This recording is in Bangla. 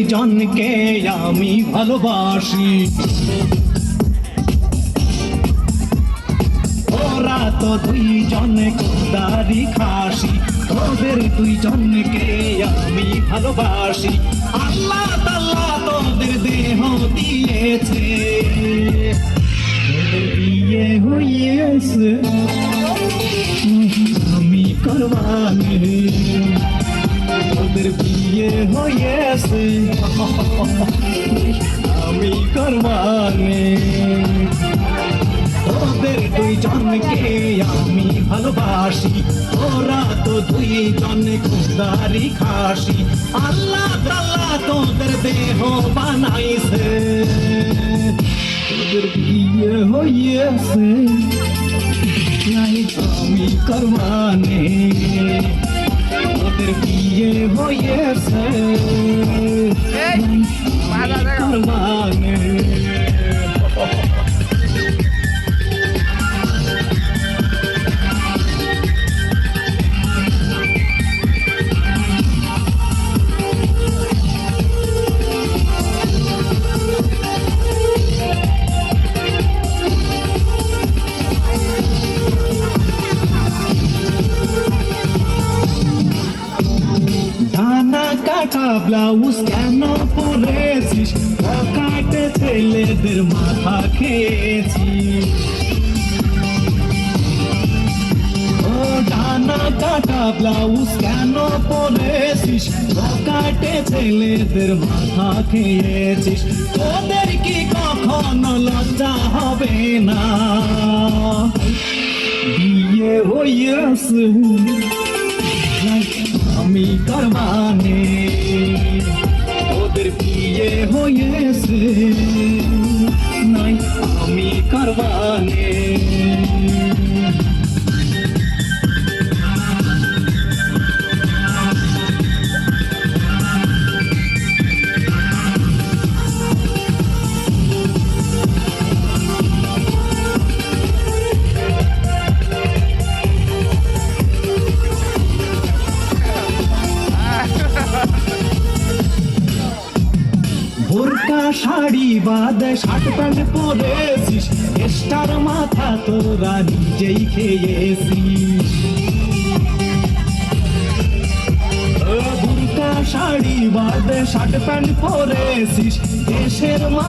দুইজনকে আমি ভালোবাসি। ওরা তো দুইজন খোদারি খাসি, ওদের দুইজনকে আমি ভালোবাসি। আল্লাহ তাআলা তোদের দেহ দিয়েছে, বিয়ে হয়েছে আমি করবানে, তোদের বিয়ে হয়েছে আমি করবানে। ওদের দুইজনকে আমি ভালোবাসি, ওরা তো দুইজন খোদারি খাসি। আল্লাহ তাআলা তোদের দেহ বানাইছে, তোদের বিয়ে হয়েছে আমি করবানে, তোদের বিয়ে হয়েছে করবানে। কাটা ব্লাউজ কেন পরেছিস, পকেটে ছেলেদের মাথা খেয়েছিস। ও ডানা কাটা ব্লাউজ কেন পরেছিস, পকেটে ছেলেদের মাথা খেয়েছিস। তোদের কি কখনো লজ্জা হবে না, বিয়ে হয়েছে আমি করবানে, তোদের বিয়ে হয়েছে নাই আমি করবানে। বোরকা শাড়ি বাদে শার্ট প্যান্ট পরেছিস, স্টার মাথা তোরা নিজেই খেয়েছিস। বোরকা শাড়ি বাদে শার্ট প্যান্ট পরেছিস, দেশের